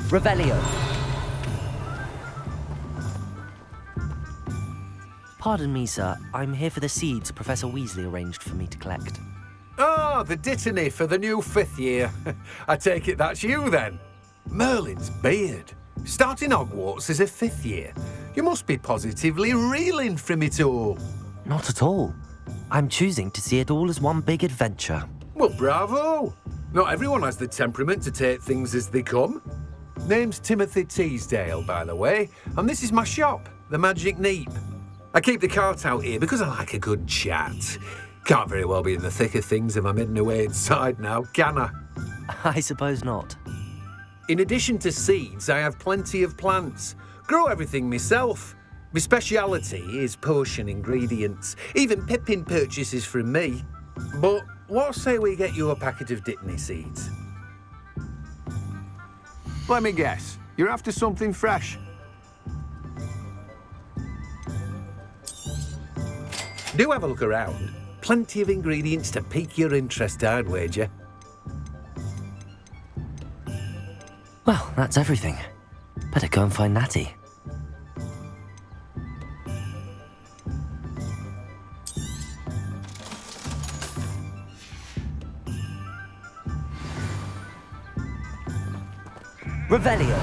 Revelio. Pardon me, sir. I'm here for the seeds Professor Weasley arranged for me to collect. Oh, the dittany for the new 5th year. I take it that's you, then. Merlin's beard. Starting Hogwarts as a 5th year. You must be positively reeling from it all. Not at all. I'm choosing to see it all as one big adventure. Well, bravo. Not everyone has the temperament to take things as they come. Name's Timothy Teasdale, by the way, and this is my shop, the Magic Neep. I keep the cart out here because I like a good chat. Can't very well be in the thick of things if I'm hidden away inside now, can I? I suppose not. In addition to seeds, I have plenty of plants. Grow everything myself. My speciality is potion ingredients. Even Pippin purchases from me. But what say we get you a packet of Dittany seeds? Let me guess. You're after something fresh. Do have a look around. Plenty of ingredients to pique your interest, I'd wager. Well, that's everything. Better go and find Natty. Revelio.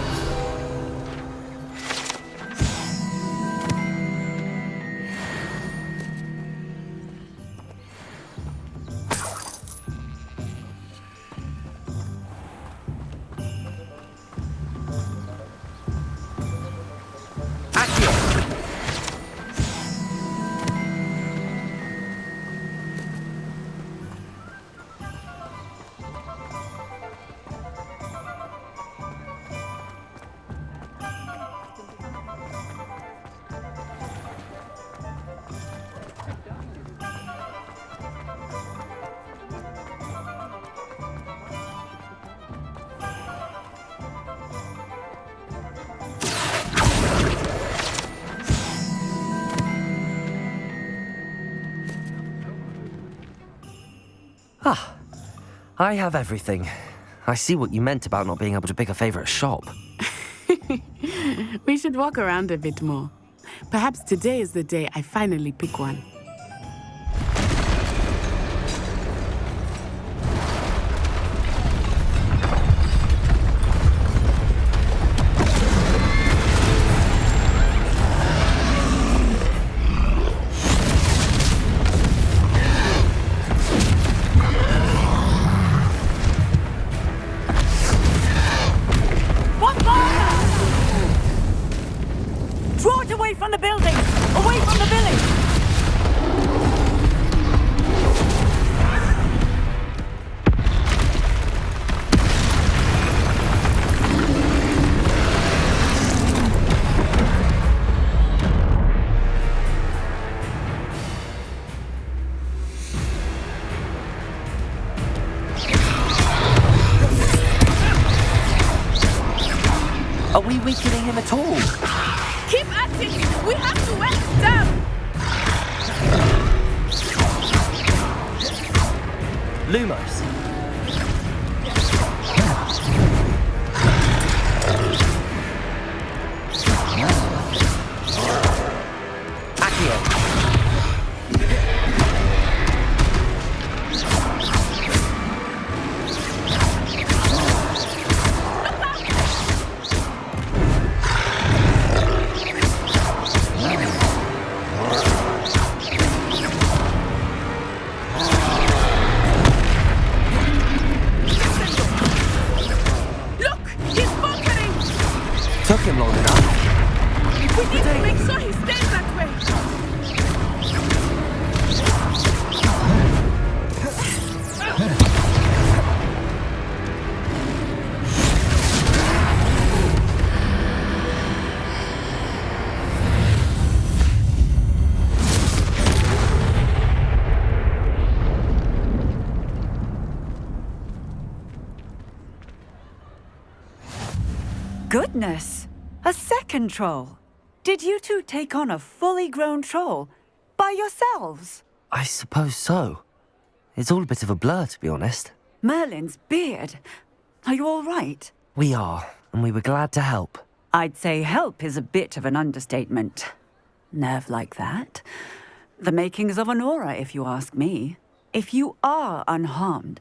Ah, I have everything. I see what you meant about not being able to pick a favourite shop. We should walk around a bit more. Perhaps today is the day I finally pick one. Draw it away from the building! Away from the village! Are we weakening him at all? Keep at it! We have to wear it down! Lumos. Accio. Took him long enough. We need to make sure he stays that way. Goodness! A second troll! Did you two take on a fully grown troll by yourselves? I suppose so. It's all a bit of a blur, to be honest. Merlin's beard. Are you all right? We are. and we were glad to help. I'd say help is a bit of an understatement. Nerve like that. The makings of an aura, if you ask me. If you are unharmed,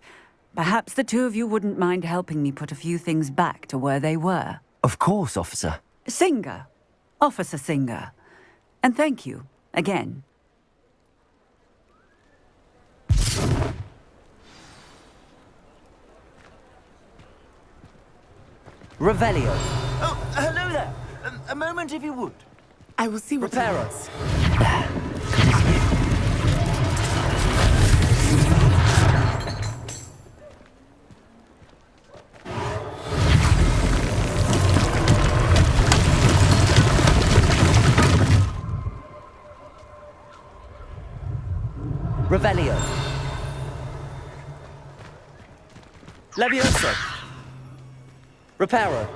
perhaps the two of you wouldn't mind helping me put a few things back to where they were. Of course, officer. Singer. Officer Singer. And thank you, again. Revelio. Oh, hello there. A moment, if you would. I will see what Reparo. he wants. Revelio. Levioso. Reparo.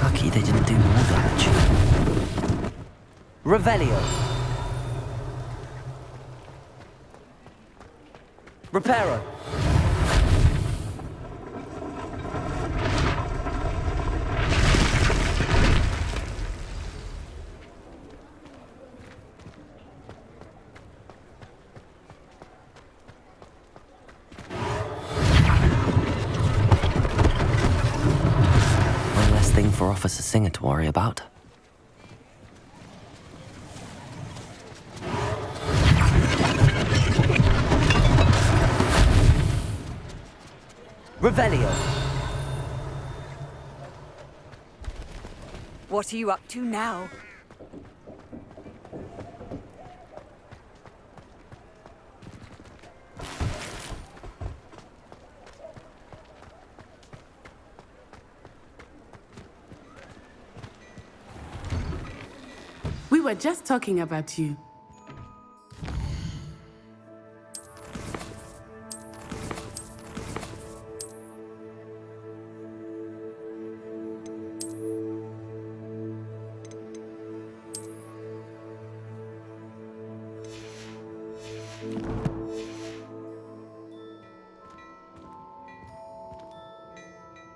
Lucky they didn't do more damage. Revelio. Reparo. One less thing for Officer Singer to worry about. Revelio. What are you up to now? We were just talking about you.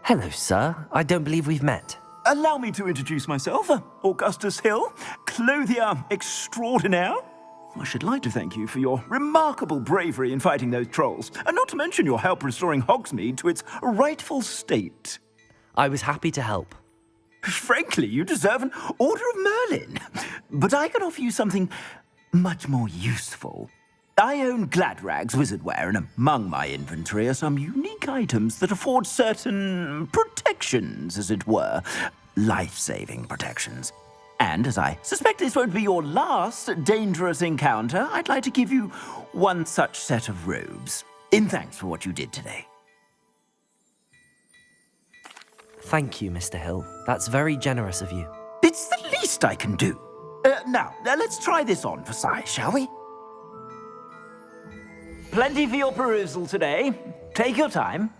Hello, sir. I don't believe we've met. Allow me to introduce myself. Augustus Hill, clothier extraordinaire. I should like to thank you for your remarkable bravery in fighting those trolls, and not to mention your help restoring Hogsmeade to its rightful state. I was happy to help. Frankly, you deserve an Order of Merlin. But I can offer you something much more useful. I own Gladrag's wizardware, and among my inventory are some unique items that afford certain protections, as it were. Life-saving protections. And as I suspect this won't be your last dangerous encounter, I'd like to give you one such set of robes, in thanks for what you did today. Thank you, Mr. Hill. That's very generous of you. It's the least I can do. Now, let's try this on for size, shall we? Plenty for your perusal today. Take your time.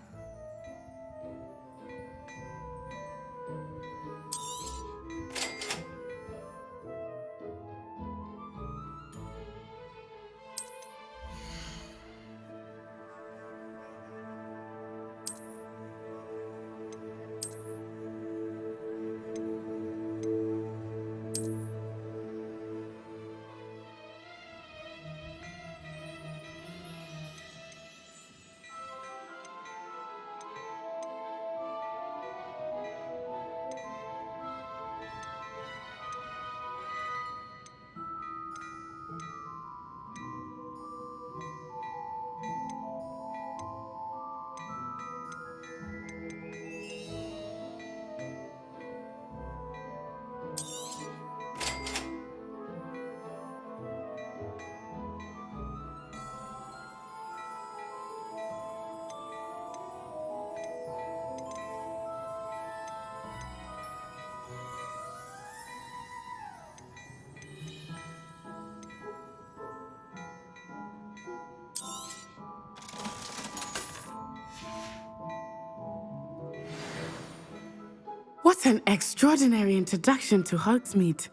What an extraordinary introduction to Hogsmeade.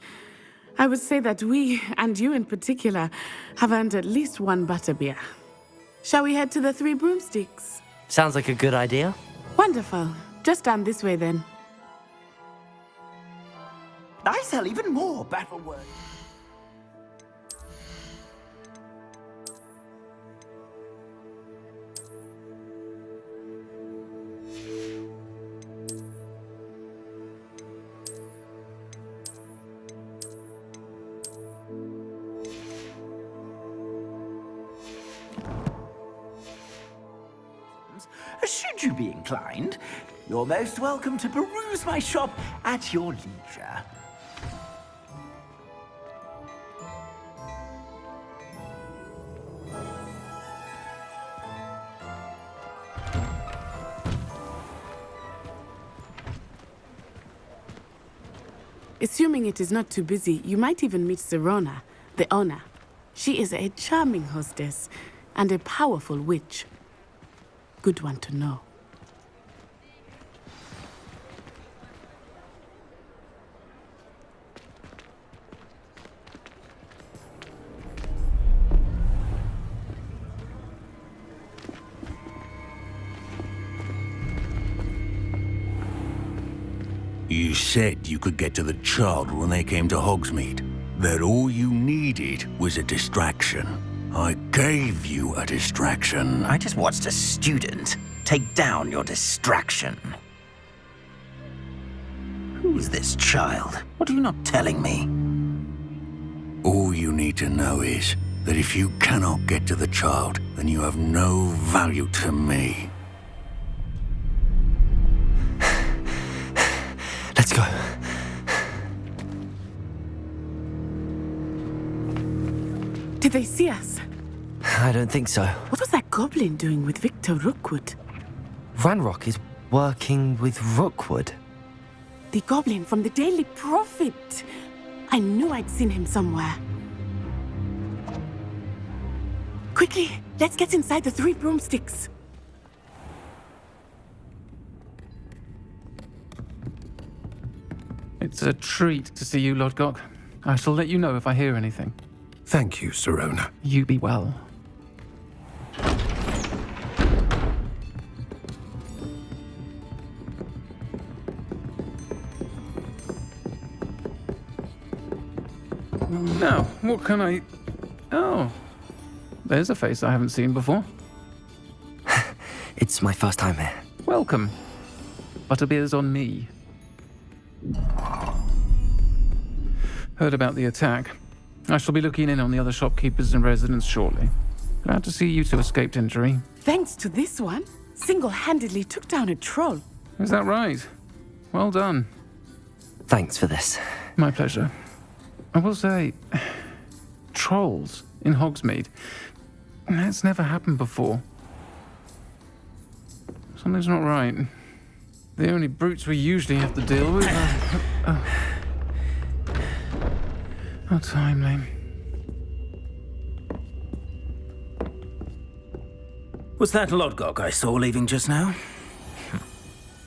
I would say that we, and you in particular, have earned at least one butterbeer. Shall we head to the Three Broomsticks? Sounds like a good idea. Wonderful. Just down this way then. I sell even more battle words. Should you be inclined, you're most welcome to peruse my shop at your leisure. Assuming it is not too busy, you might even meet Serona, the owner. She is a charming hostess and a powerful witch. Good one to know. You said you could get to the child when they came to Hogsmeade. That all you needed was a distraction. I gave you a distraction. I just watched a student take down your distraction. Who's this child? What are you not telling me? All you need to know is that if you cannot get to the child, then you have no value to me. Let's go. Did they see us? I don't think so. What was that goblin doing with Victor Rookwood? Ranrock is working with Rookwood. The goblin from the Daily Prophet. I knew I'd seen him somewhere. Quickly, let's get inside the Three Broomsticks. It's a treat to see you, Lodgok. I shall let you know if I hear anything. Thank you, Serona. You be well. Now, what can I... Oh, there's a face I haven't seen before. It's my first time here. Welcome. Butterbeer's on me. Heard about the attack. I shall be looking in on the other shopkeepers and residents shortly. Glad to see you two escaped injury. Thanks to this one, single-handedly took down a troll. Is that right? Well done. Thanks for this. My pleasure. I will say, trolls in Hogsmeade. That's never happened before. Something's not right. The only brutes we usually have to deal with are... How timely. Was that Lodgok I saw leaving just now?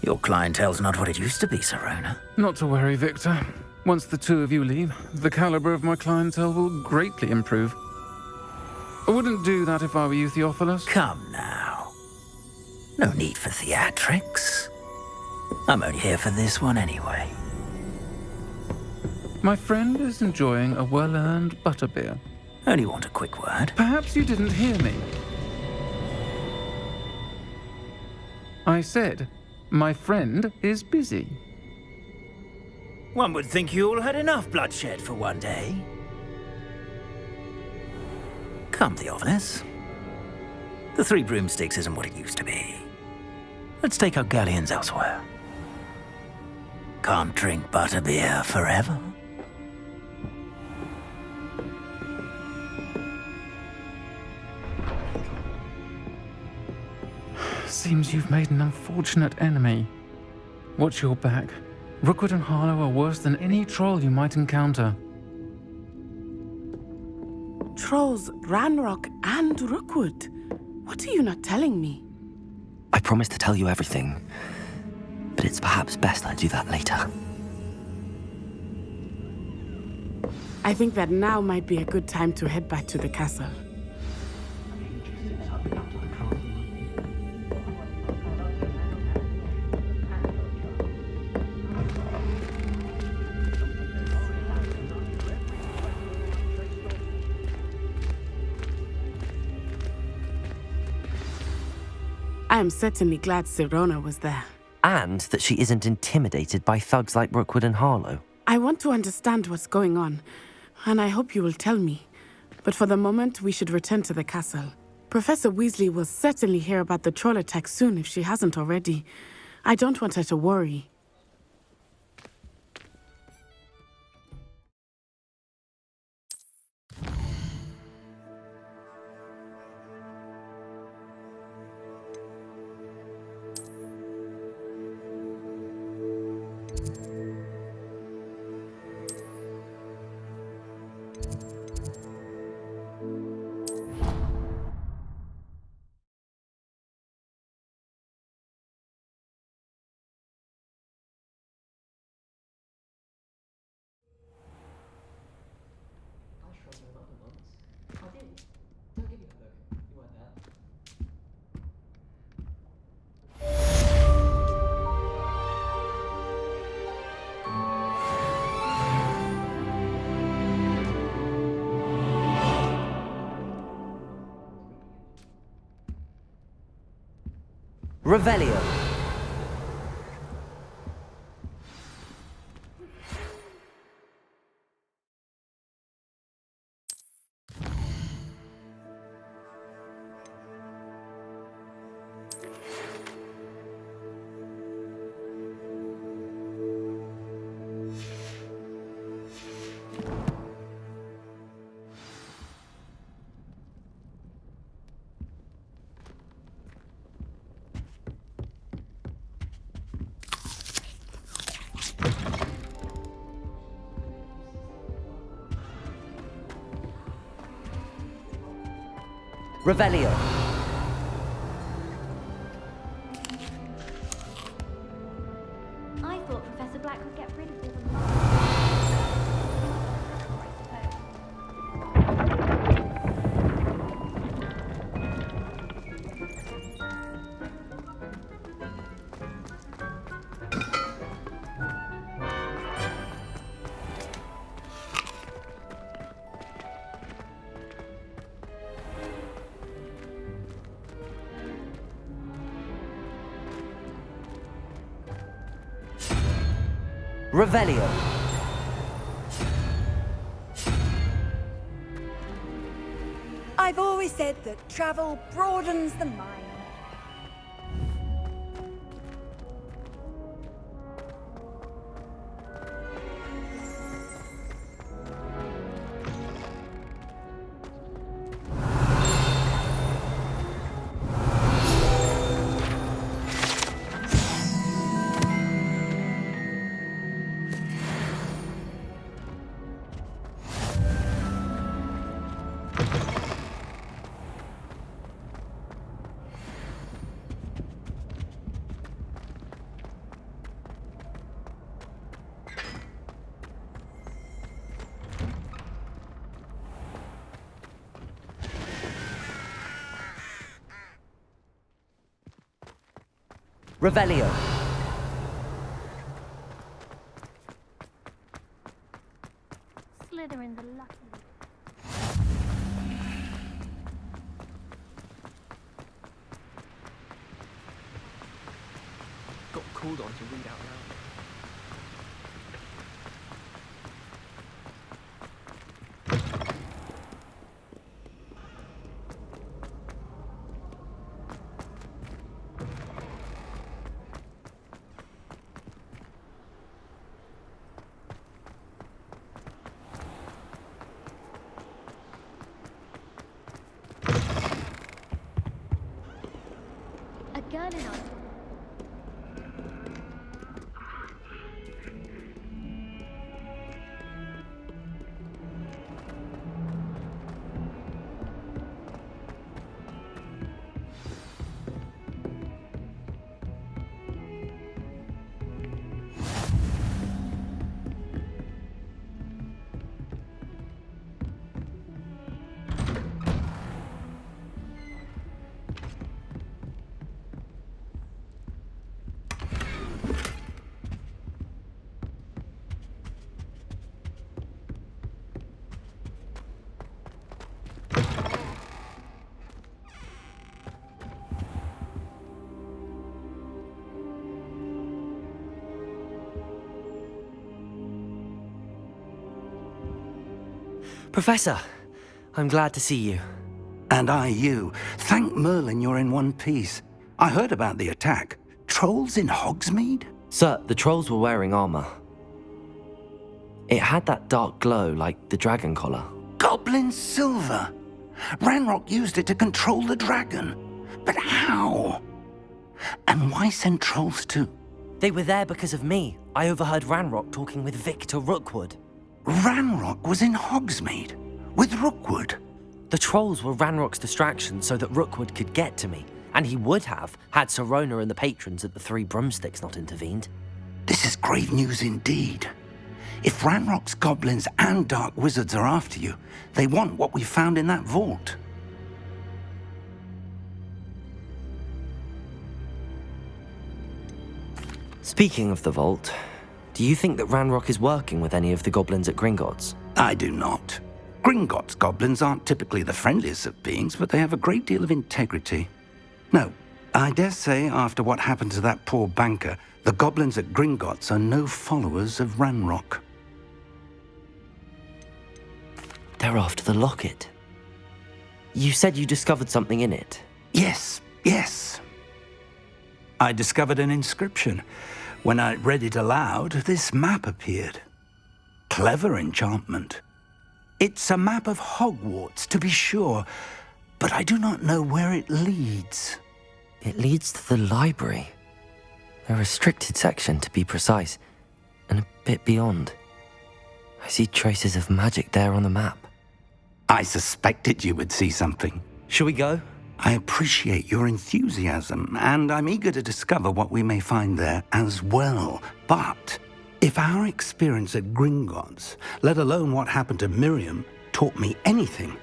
Your clientele's not what it used to be, Serona. Not to worry, Victor. Once the two of you leave, the caliber of my clientele will greatly improve. I wouldn't do that if I were you, Theophilus. Come now. No need for theatrics. I'm only here for this one anyway. My friend is enjoying a well-earned butterbeer. Only want a quick word. Perhaps you didn't hear me. I said, my friend is busy. One would think you all had enough bloodshed for one day. Come, Theophilus. The Three Broomsticks isn't what it used to be. Let's take our galleons elsewhere. Can't drink butterbeer forever. Seems you've made an unfortunate enemy. Watch your back. Rookwood and Harlow are worse than any troll you might encounter. Trolls, Ranrock, and Rookwood. What are you not telling me? I promised to tell you everything. but it's perhaps best I do that later. I think that now might be a good time to head back to the castle. I am certainly glad Sirona was there. And that she isn't intimidated by thugs like Rookwood and Harlow. I want to understand what's going on, and I hope you will tell me. But for the moment, we should return to the castle. Professor Weasley will certainly hear about the troll attack soon if she hasn't already. I don't want her to worry. Revelio. Revelio. I thought Professor Black would get rid of all the Revelio. I've always said that travel broadens the mind. Revelio. Slytherin the lucky. Got called on to read out loud. A girl in our Professor, I'm glad to see you. And I you. Thank Merlin you're in one piece. I heard about the attack. Trolls in Hogsmeade? Sir, the trolls were wearing armor. It had that dark glow like the dragon collar. Goblin silver! Ranrock used it to control the dragon. But how? And why send trolls too? They were there because of me. I overheard Ranrock talking with Victor Rookwood. Ranrock was in Hogsmeade? With Rookwood? The trolls were Ranrock's distraction so that Rookwood could get to me. And he would have, had Sirona and the patrons at the Three Broomsticks not intervened. This is grave news indeed. If Ranrock's goblins and dark wizards are after you, they want what we found in that vault. Speaking of the vault, do you think that Ranrock is working with any of the goblins at Gringotts? I do not. Gringotts goblins aren't typically the friendliest of beings, but they have a great deal of integrity. No, I dare say after what happened to that poor banker, the goblins at Gringotts are no followers of Ranrock. They're after the locket. You said you discovered something in it. Yes. I discovered an inscription. When I read it aloud, this map appeared. Clever enchantment. It's a map of Hogwarts, to be sure, but I do not know where it leads. It leads to the library. A restricted section, to be precise, and a bit beyond. I see traces of magic there on the map. I suspected you would see something. Shall we go? I appreciate your enthusiasm, and I'm eager to discover what we may find there as well. But if our experience at Gringotts, let alone what happened to Miriam, taught me anything,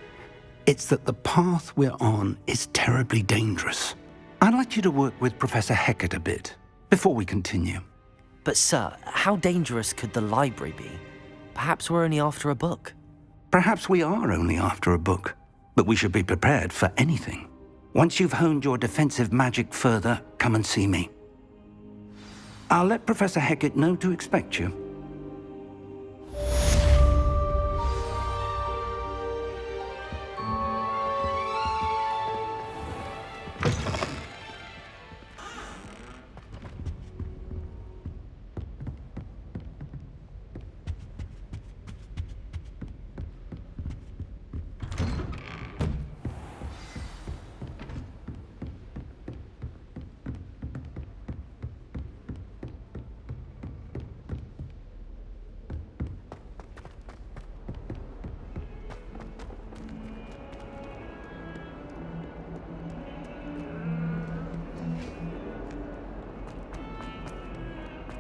it's that the path we're on is terribly dangerous. I'd like you to work with Professor Hecat a bit before we continue. But sir, how dangerous could the library be? Perhaps we're only after a book. Perhaps we are only after a book, but we should be prepared for anything. Once you've honed your defensive magic further, come and see me. I'll let Professor Hecat know to expect you.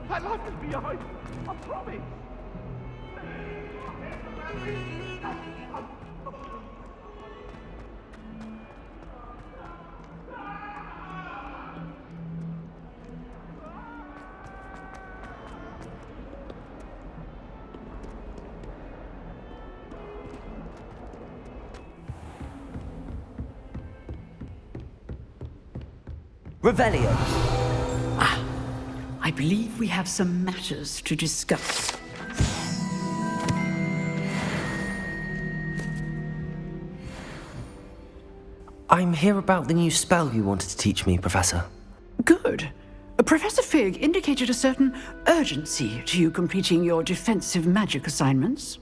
My life is behind. I promise. Revelio. I believe we have some matters to discuss. I'm here about the new spell you wanted to teach me, Professor. Good. Professor Fig indicated a certain urgency to you completing your defensive magic assignments.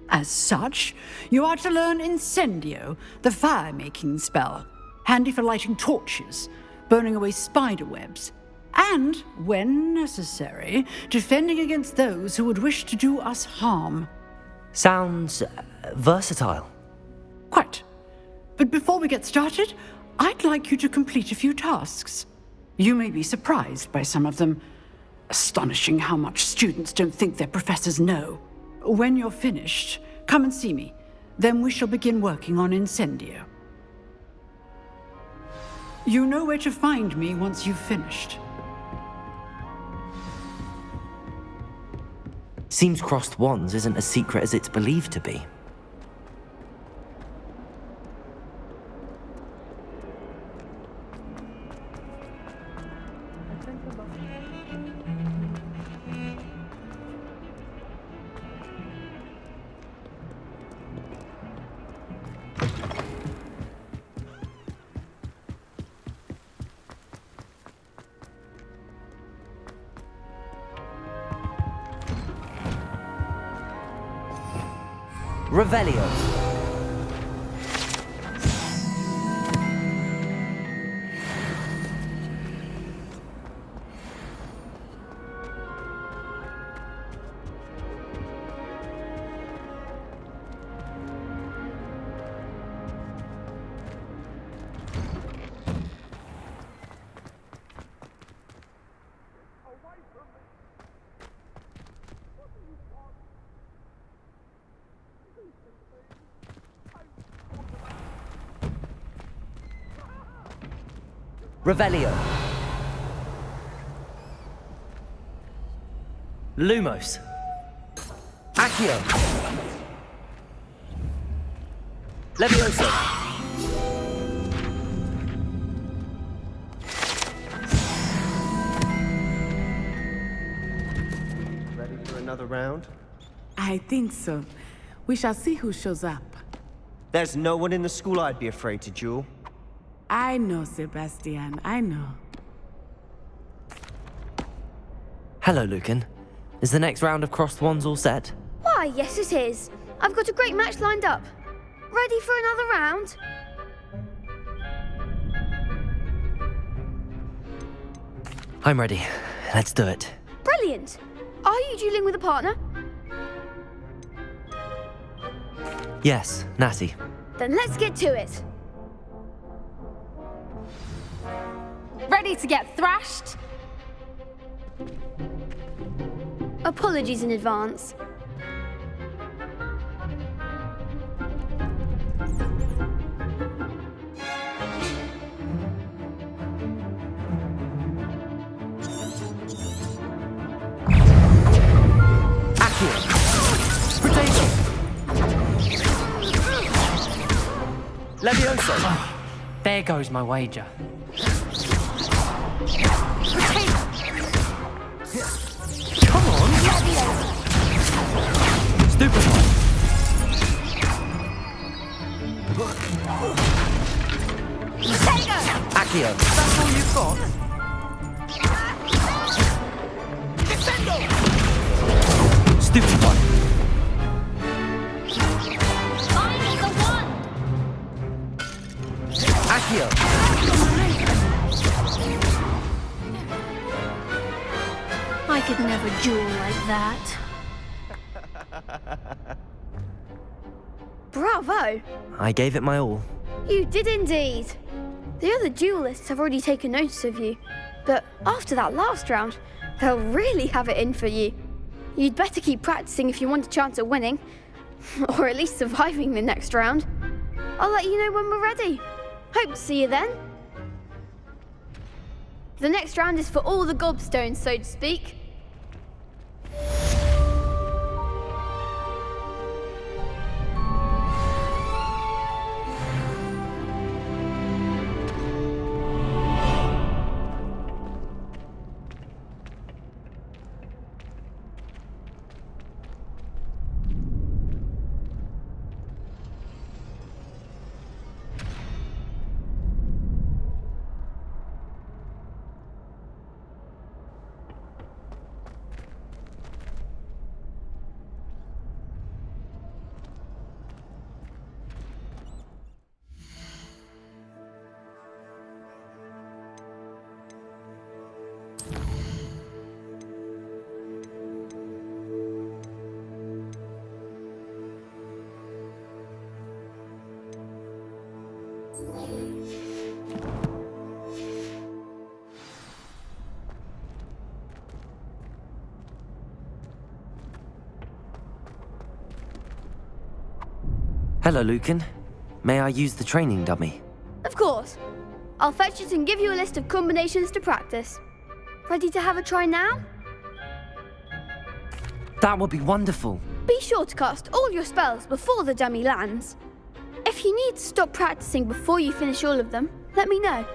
As such, you are to learn Incendio, the fire-making spell, handy for lighting torches, burning away spider webs, and, when necessary, defending against those who would wish to do us harm. Sounds versatile. Quite. But before we get started, I'd like you to complete a few tasks. You may be surprised by some of them. Astonishing how much students don't think their professors know. When you're finished, come and see me. Then we shall begin working on Incendio. You know where to find me once you've finished. Seems crossed wands isn't as secret as it's believed to be. Revelio. Revelio. Lumos. Accio. Levioso. Ready for another round? I think so. We shall see who shows up. There's no one in the school I'd be afraid to duel. I know, Sebastian, I know. Hello, Lucan. Is the next round of crossed wands all set? Why, yes it is. I've got a great match lined up. Ready for another round? I'm ready. Let's do it. Brilliant. Are you dueling with a partner? Yes, Natty. Then let's get to it. Ready to get thrashed? Apologies in advance. Levioso. There goes my wager. Come on. Stupefy. Accio. That's all you've got? Stupefy. I need the one. Accio. I could never duel like that. Bravo! I gave it my all. You did indeed. The other duelists have already taken notice of you, but after that last round, they'll really have it in for you. You'd better keep practicing if you want a chance at winning, or at least surviving the next round. I'll let you know when we're ready. Hope to see you then. The next round is for all the gobstones, so to speak. Hello, Lucan. May I use the training dummy? Of course. I'll fetch it and give you a list of combinations to practice. Ready to have a try now? That would be wonderful. Be sure to cast all your spells before the dummy lands. If you need to stop practicing before you finish all of them, let me know.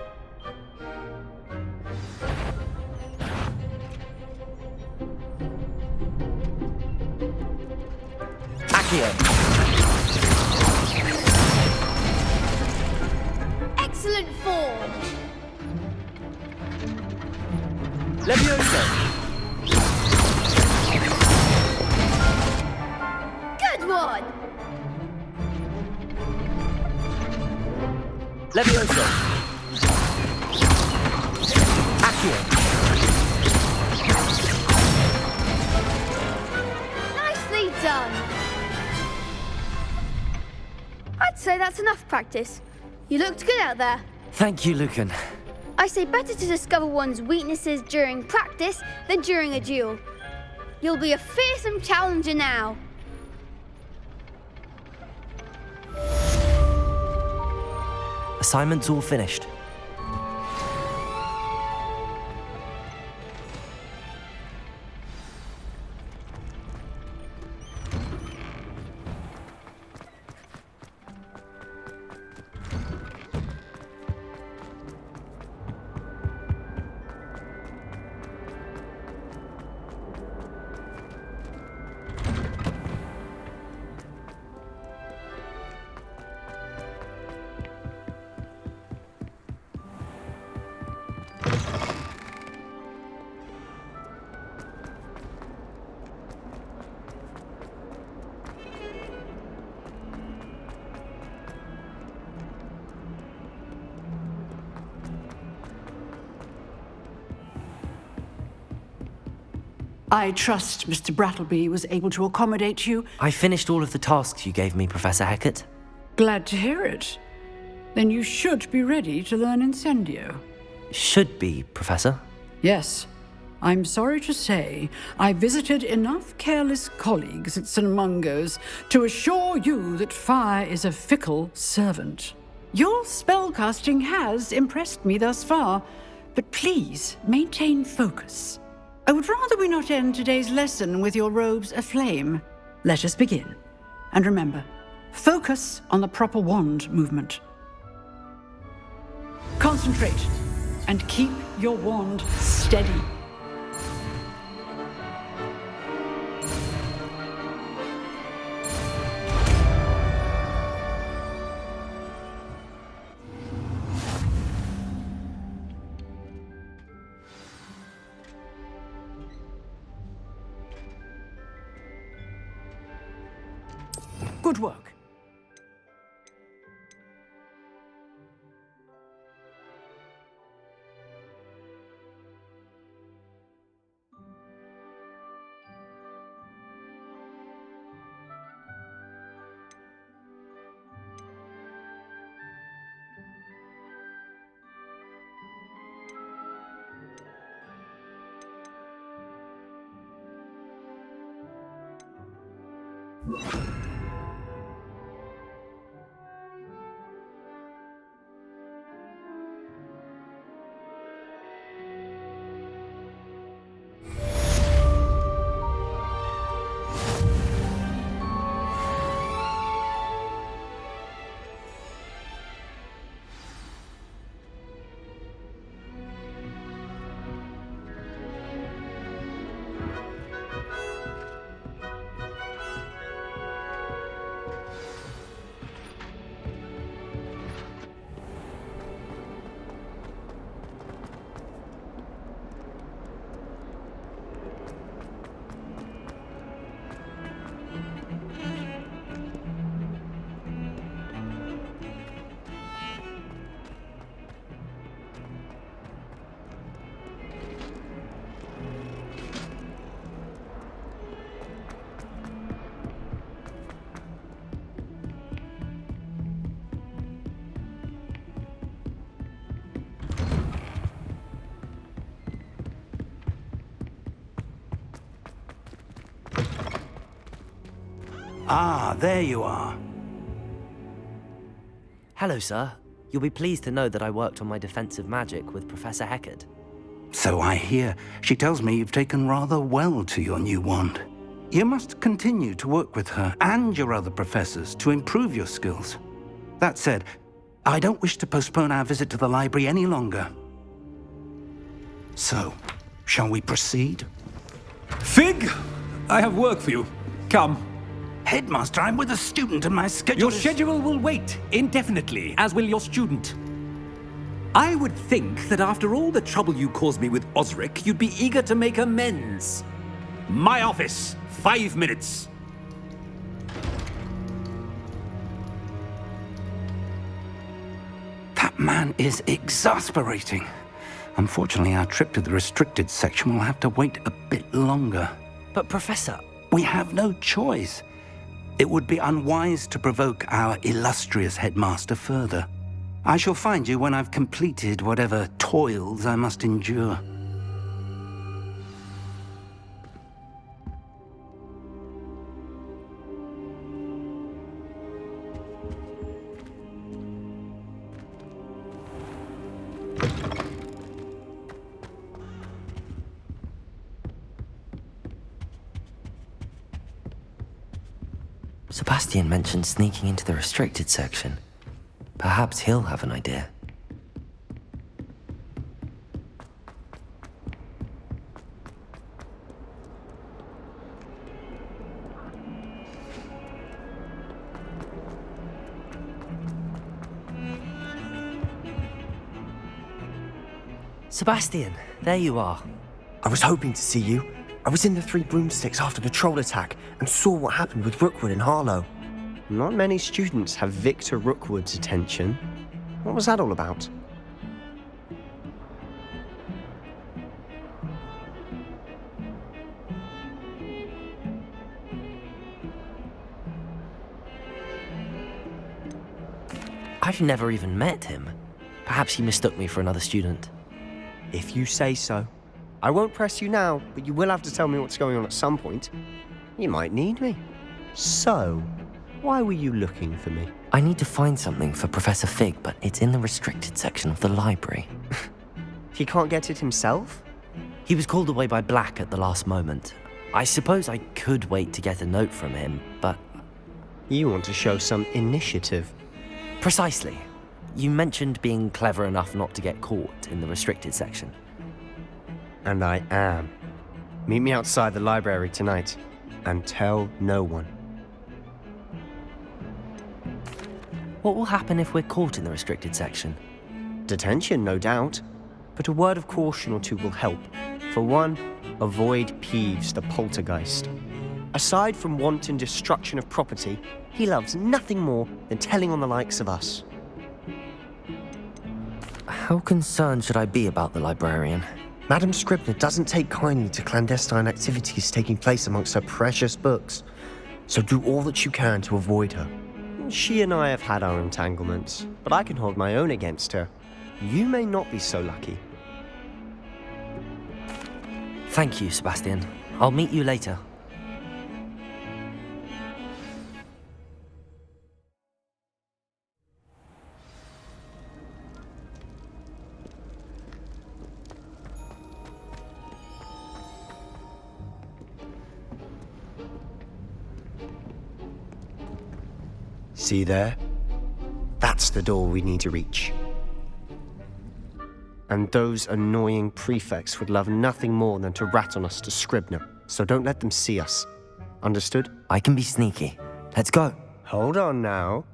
Accio. Excellent form. Levioso. Good one. Levioso! Accio! Nicely done! I'd say that's enough practice. You looked good out there. Thank you, Lucan. I say better to discover one's weaknesses during practice than during a duel. You'll be a fearsome challenger now. Assignment's all finished. I trust Mr. Brattleby was able to accommodate you. I finished all of the tasks you gave me, Professor Hecat. Glad to hear it. Then you should be ready to learn Incendio. Should be, Professor. Yes. I'm sorry to say, I visited enough careless colleagues at St. Mungo's to assure you that fire is a fickle servant. Your spellcasting has impressed me thus far, but please maintain focus. I would rather we not end today's lesson with your robes aflame. Let us begin. And remember, focus on the proper wand movement. Concentrate and keep your wand steady. Good work. Ah, there you are. Hello, sir. You'll be pleased to know that I worked on my defensive magic with Professor Hecat. So I hear. She tells me you've taken rather well to your new wand. You must continue to work with her and your other professors to improve your skills. That said, I don't wish to postpone our visit to the library any longer. So, shall we proceed? Fig! I have work for you. Come. Headmaster, I'm with a student and my schedule Your schedule will wait indefinitely, as will your student. I would think that after all the trouble you caused me with Osric, you'd be eager to make amends. My office, 5 minutes. That man is exasperating. Unfortunately, our trip to the restricted section will have to wait a bit longer. But Professor... We have no choice. It would be unwise to provoke our illustrious headmaster further. I shall find you when I've completed whatever toils I must endure. Sebastian mentioned sneaking into the restricted section. Perhaps he'll have an idea. Sebastian, there you are. I was hoping to see you. I was in the Three Broomsticks after the troll attack and saw what happened with Rookwood and Harlow. Not many students have Victor Rookwood's attention. What was that all about? I've never even met him. Perhaps he mistook me for another student. If you say so. I won't press you now, but you will have to tell me what's going on at some point. You might need me. So, why were you looking for me? I need to find something for Professor Fig, but it's in the restricted section of the library. He can't get it himself? He was called away by Black at the last moment. I suppose I could wait to get a note from him, but... You want to show some initiative. Precisely. You mentioned being clever enough not to get caught in the restricted section. And I am. Meet me outside the library tonight, and tell no one. What will happen if we're caught in the restricted section? Detention, no doubt. But a word of caution or two will help. For one, avoid Peeves, the poltergeist. Aside from wanton destruction of property, he loves nothing more than telling on the likes of us. How concerned should I be about the librarian? Madam Scribner doesn't take kindly to clandestine activities taking place amongst her precious books, so do all that you can to avoid her. She and I have had our entanglements, but I can hold my own against her. You may not be so lucky. Thank you, Sebastian. I'll meet you later. See there? That's the door we need to reach. And those annoying prefects would love nothing more than to rat on us to Scribner, so don't let them see us. Understood? I can be sneaky. Let's go. Hold on now.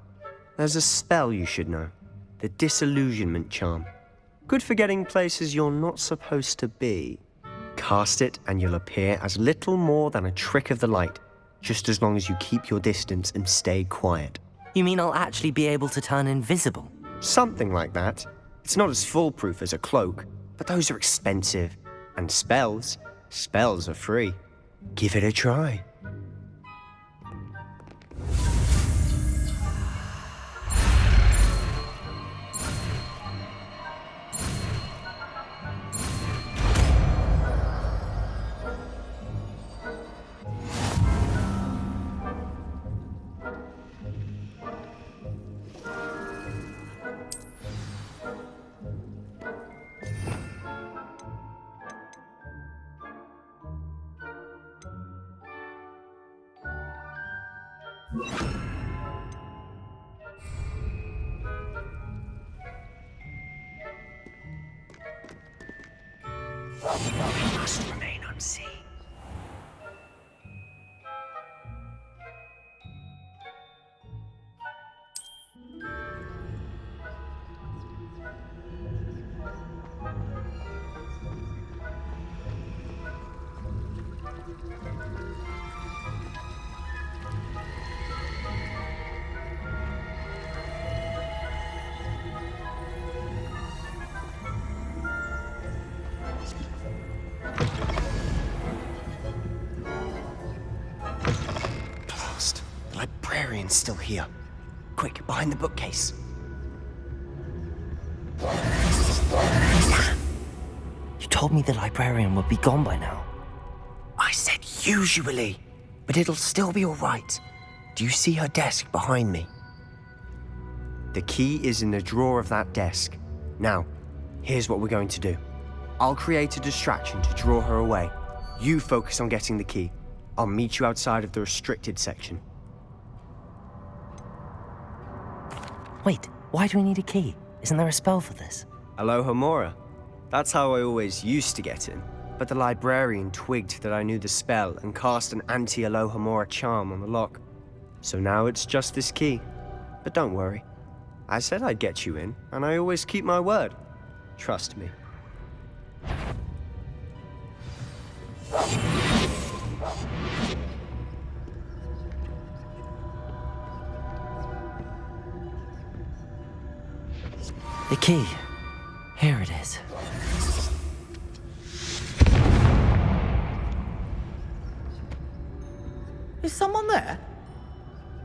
There's a spell you should know. The Disillusionment Charm. Good for getting places you're not supposed to be. Cast it and you'll appear as little more than a trick of the light, just as long as you keep your distance and stay quiet. You mean I'll actually be able to turn invisible? Something like that. It's not as foolproof as a cloak, but those are expensive. And spells are free. Give it a try. We must remain unseen. The librarian's still here. Quick, behind the bookcase. You told me the librarian would be gone by now. I said usually, but it'll still be all right. Do you see her desk behind me? The key is in the drawer of that desk. Now, here's what we're going to do. I'll create a distraction to draw her away. You focus on getting the key. I'll meet you outside of the restricted section. Wait, why do we need a key? Isn't there a spell for this? Alohomora. That's how I always used to get in. But the librarian twigged that I knew the spell and cast an anti-Alohomora charm on the lock. So now it's just this key. But don't worry. I said I'd get you in, and I always keep my word. Trust me. The key. Here it is. Is someone there?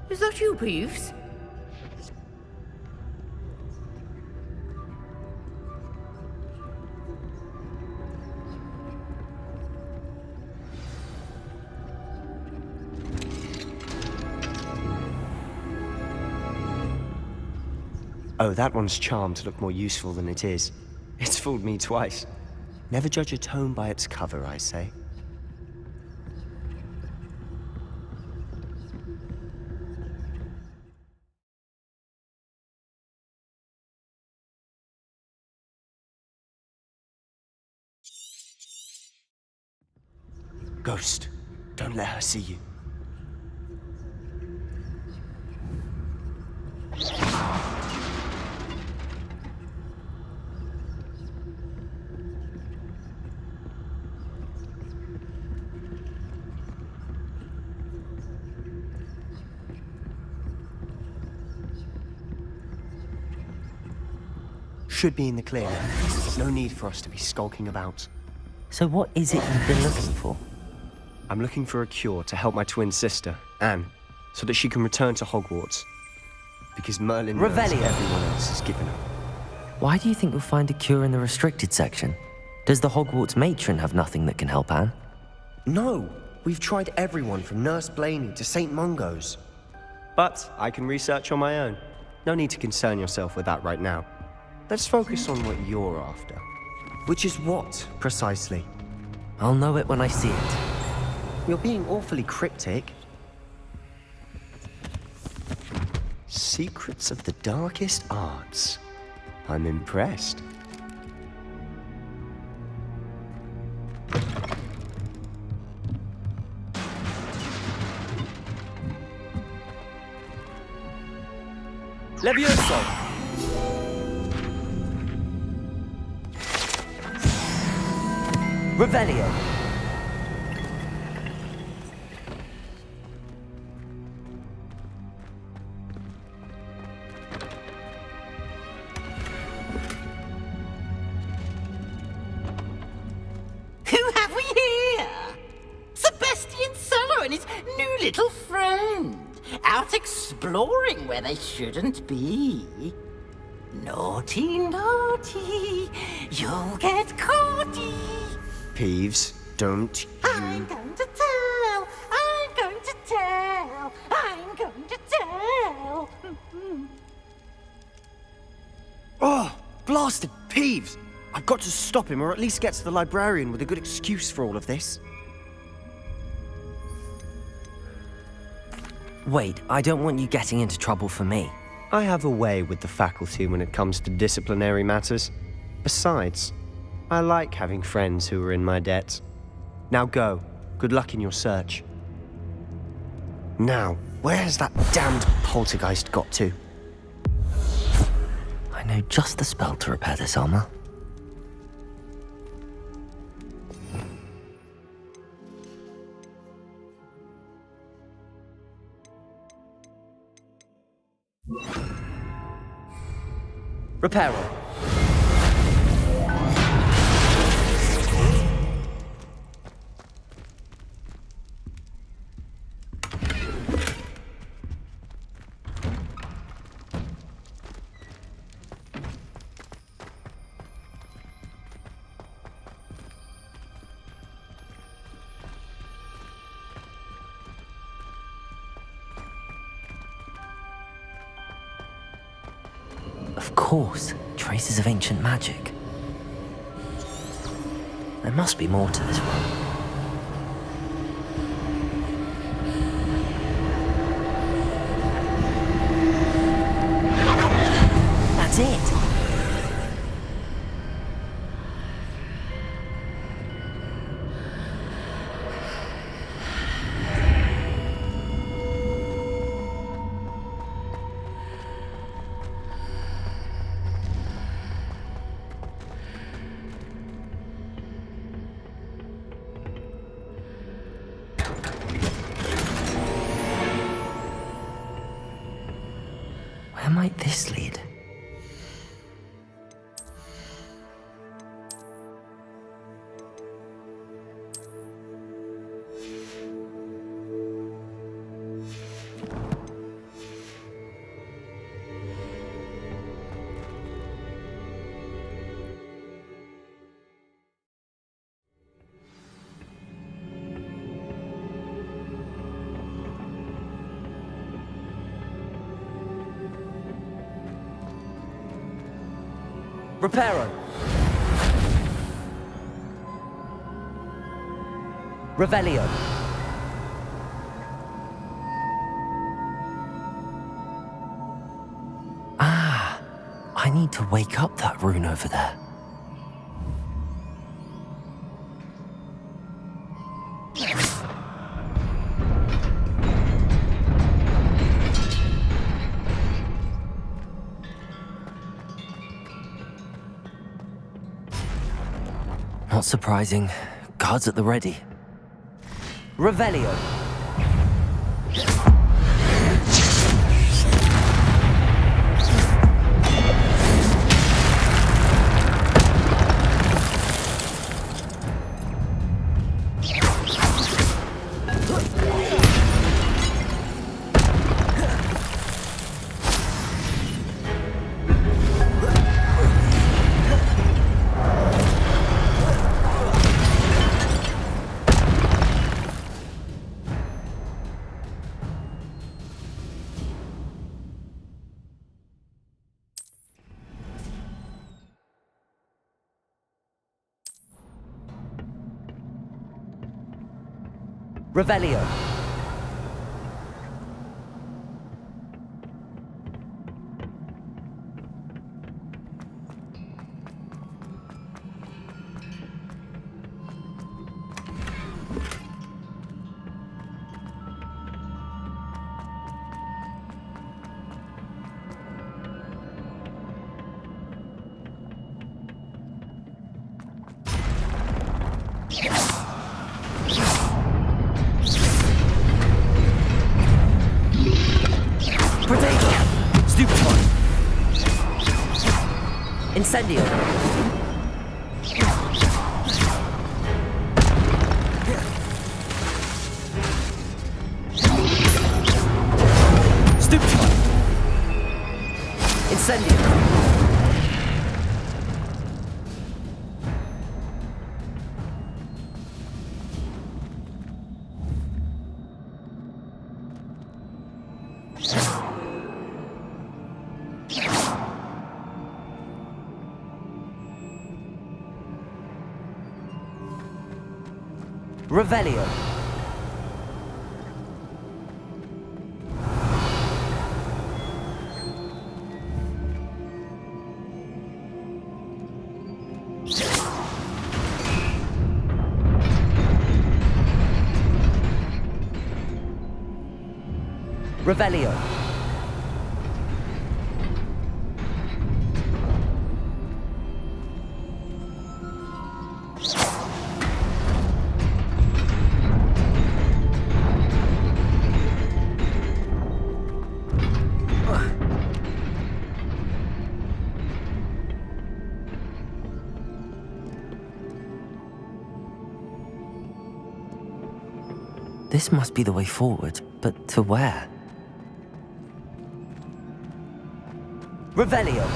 Is that you, Peeves? Oh, that one's charmed to look more useful than it is. It's fooled me twice. Never judge a tome by its cover, I say. Ghost, don't let her see you. Should be in the clear now. No need for us to be skulking about. So what is it you've been looking for? I'm looking for a cure to help my twin sister, Anne, so that she can return to Hogwarts. Because Merlin knows Revelio. everyone else has given up. Why do you think you'll find a cure in the restricted section? Does the Hogwarts matron have nothing that can help Anne? No! We've tried everyone from Nurse Blaney to St. Mungo's. But I can research on my own. No need to concern yourself with that right now. Let's focus on what you're after. Which is what, precisely? I'll know it when I see it. You're being awfully cryptic. Secrets of the darkest arts. I'm impressed. Levioso! Revelio! Who have we here? Sebastian Sallow and his new little friend. Out exploring where they shouldn't be. Naughty, naughty, you'll get caughty. Peeves, don't you... I'm going to tell, I'm going to tell, I'm going to tell. Oh, blasted Peeves! I've got to stop him, or at least get to the librarian with a good excuse for all of this. Wait, I don't want you getting into trouble for me. I have a way with the faculty when it comes to disciplinary matters. Besides, I like having friends who are in my debt. Now go. Good luck in your search. Now, where has that damned poltergeist got to? I know just the spell to repair this armor. Reparo. Of course, traces of ancient magic. There must be more to this one. That's it! Where might this lead? Reparo. Revelio. Ah, I need to wake up that rune over there. Not surprising. Guards at the ready. Revelio. Revelio. Incendio. Stupefy. Incendio. Revelio. Revelio. This must be the way forward, but to where? Revelio.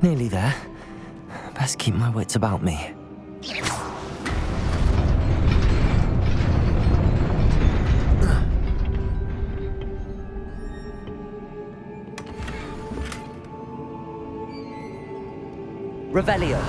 Nearly there. Best keep my wits about me. Revelio.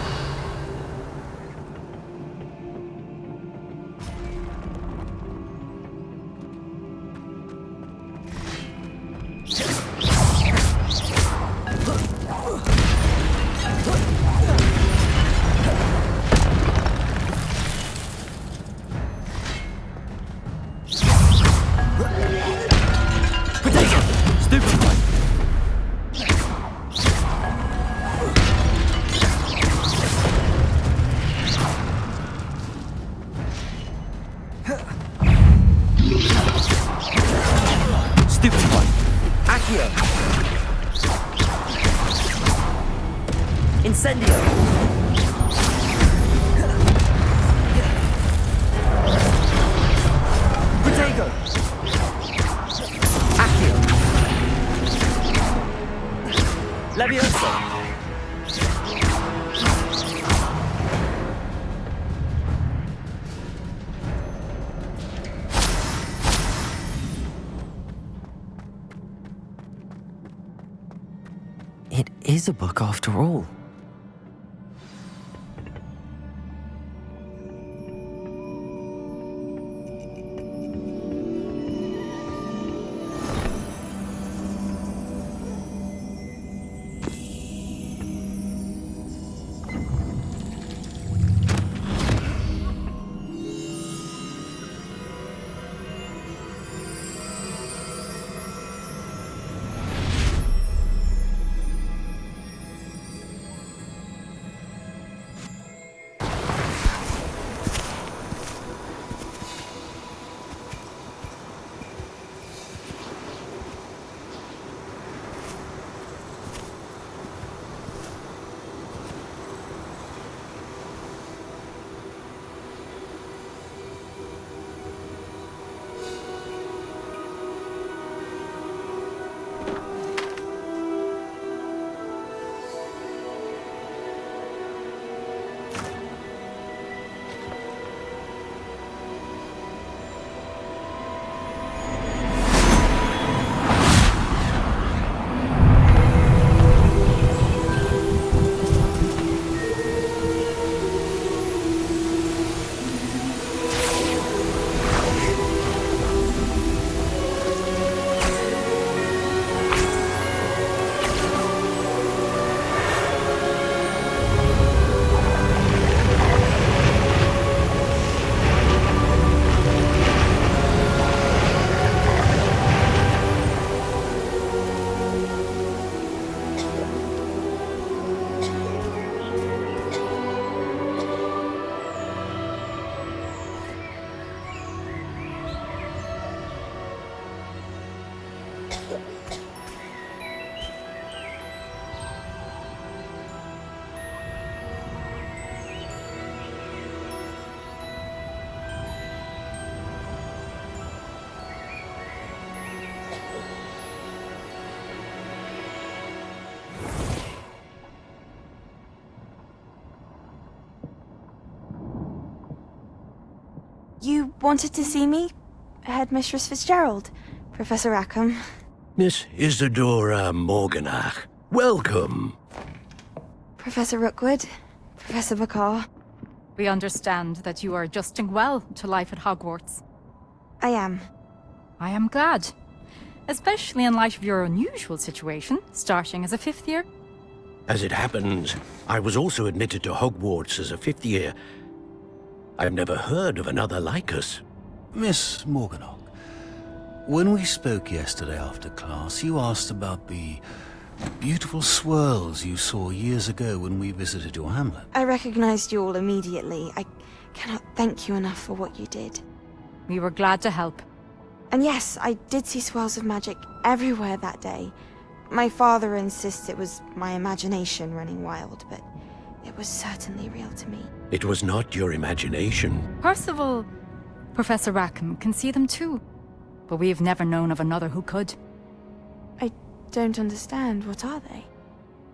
Incendio! Protego! Accio! Levioso! It is a book after all. You wanted to see me? Headmistress Fitzgerald? Professor Rackham? Miss Isadora Morganach, welcome. Professor Rookwood? Professor Bakar? We understand that you are adjusting well to life at Hogwarts. I am. I am glad. Especially in light of your unusual situation, starting as a 5th year. As it happens, I was also admitted to Hogwarts as a 5th year. I've never heard of another like us. Miss Morganach, when we spoke yesterday after class, you asked about the beautiful swirls you saw years ago when we visited your hamlet. I recognized you all immediately. I cannot thank you enough for what you did. We were glad to help. And yes, I did see swirls of magic everywhere that day. My father insists it was my imagination running wild, but it was certainly real to me. It was not your imagination. Percival, Professor Rackham can see them too. But we have never known of another who could. I don't understand. What are they?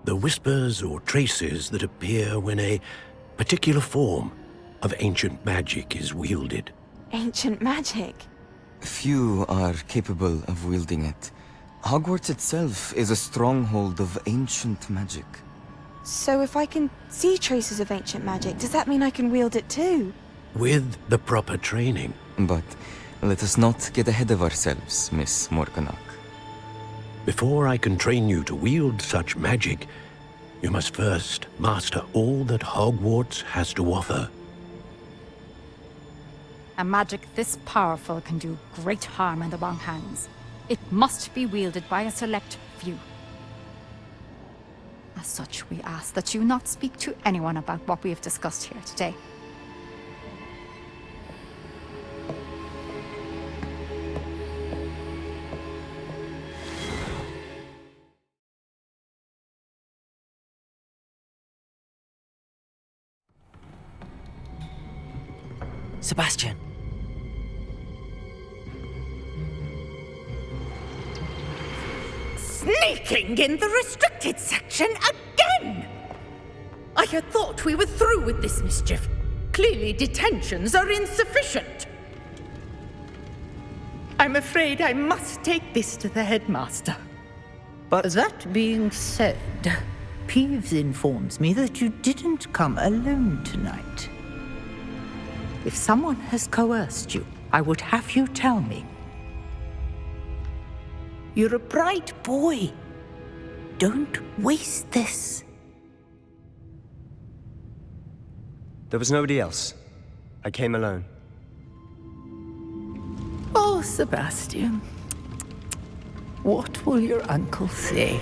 The whispers or traces that appear when a particular form of ancient magic is wielded. Ancient magic? Few are capable of wielding it. Hogwarts itself is a stronghold of ancient magic. So if I can see traces of ancient magic, does that mean I can wield it too? With the proper training. But let us not get ahead of ourselves, Miss Morganach. Before I can train you to wield such magic, you must first master all that Hogwarts has to offer. A magic this powerful can do great harm in the wrong hands. It must be wielded by a select few. As such, we ask that you not speak to anyone about what we have discussed here today. Sebastian. Sneaking in the restricted section again! I had thought we were through with this mischief. Clearly detentions are insufficient. I'm afraid I must take this to the headmaster. But that being said, Peeves informs me that you didn't come alone tonight. If someone has coerced you, I would have you tell me. You're a bright boy. Don't waste this. There was nobody else. I came alone. Oh, Sebastian. What will your uncle say?